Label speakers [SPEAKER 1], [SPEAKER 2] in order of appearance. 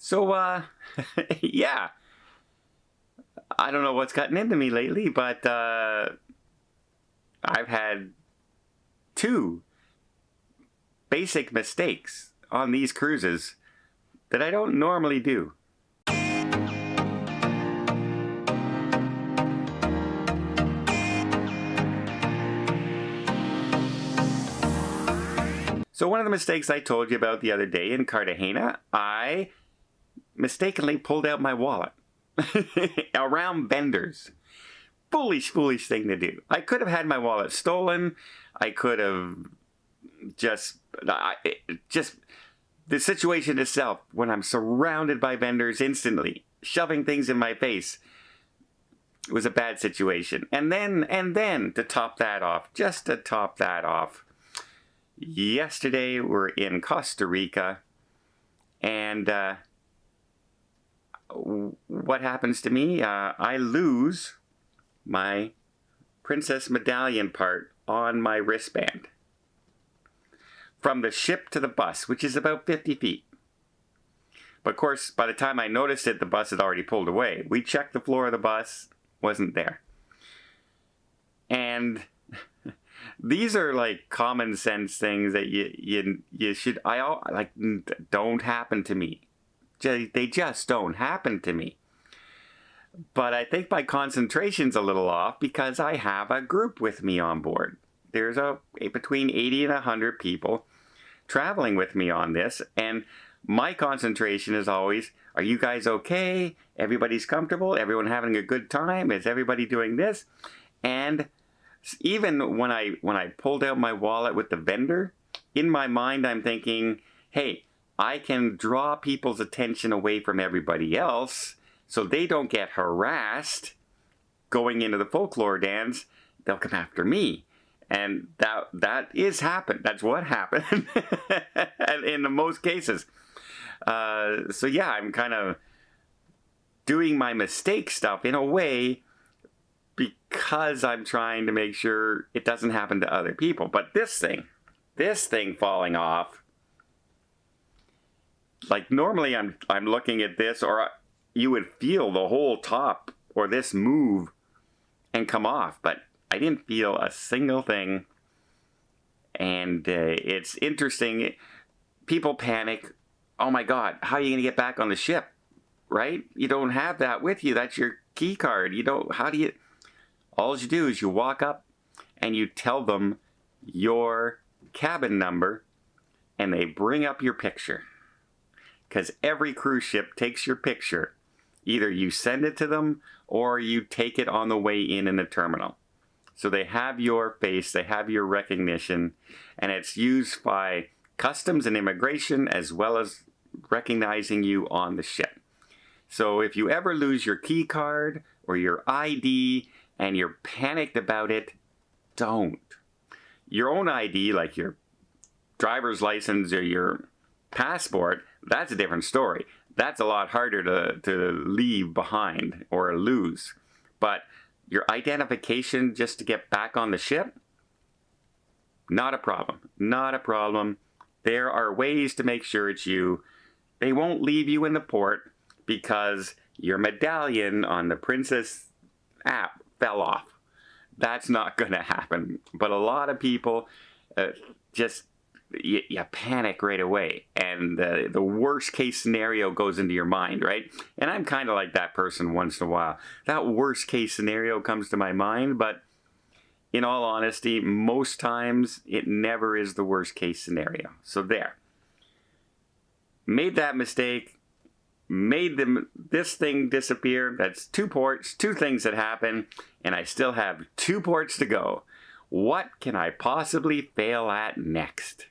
[SPEAKER 1] So, yeah, I don't know what's gotten into me lately, but I've had two basic mistakes on these cruises that I don't normally do. So one of the mistakes I told you about the other day in Cartagena, I mistakenly pulled out my wallet around vendors. Foolish thing to do. I could have had my wallet stolen. I could have just the situation itself, when I'm surrounded by vendors instantly shoving things in my face, was a bad situation. And then to top that off, yesterday we're in Costa Rica, and what happens to me? I lose my princess medallion part on my wristband from the ship to the bus, which is about 50 feet. But of course, by the time I noticed it, the bus had already pulled away. We checked the floor of the bus, wasn't there. And these are like common sense things that you should, don't happen to me. They just don't happen to me. But I think my concentration's a little off because I have a group with me on board. There's between 80 and 100 people traveling with me on this, and my concentration is always, are you guys okay? Everybody's comfortable? Everyone having a good time? Is everybody doing this? And even when I pulled out my wallet with the vendor, in my mind I'm thinking, hey, I can draw people's attention away from everybody else so they don't get harassed going into the folklore dance. They'll come after me. And that is happened. That's what happened in the most cases. So yeah, I'm kind of doing my mistake stuff in a way because I'm trying to make sure it doesn't happen to other people. But this thing falling off, like normally I'm looking at this, or you would feel the whole top or this move and come off, but I didn't feel a single thing. And it's interesting. People panic. Oh my God, how are you going to get back on the ship? Right? You don't have that with you. That's your key card. All you do is you walk up and you tell them your cabin number and they bring up your picture. Because every cruise ship takes your picture. Either you send it to them or you take it on the way in the terminal. So they have your face, they have your recognition, and it's used by customs and immigration as well as recognizing you on the ship. So if you ever lose your key card or your ID and you're panicked about it, don't. Your own ID, like your driver's license or your passport, that's a different story. That's a lot harder to leave behind or lose. But your identification just to get back on the ship, not a problem. Not a problem. There are ways to make sure it's you. They won't leave you in the port because your medallion on the Princess app fell off. That's not going to happen. But a lot of people you panic right away, and the worst case scenario goes into your mind, right? And I'm kind of like that person once in a while. That worst case scenario comes to my mind, but in all honesty, most times it never is the worst case scenario. So there. Made that mistake, made this thing disappear. That's 2 ports, 2 things that happen, and I still have 2 ports to go. What can I possibly fail at next?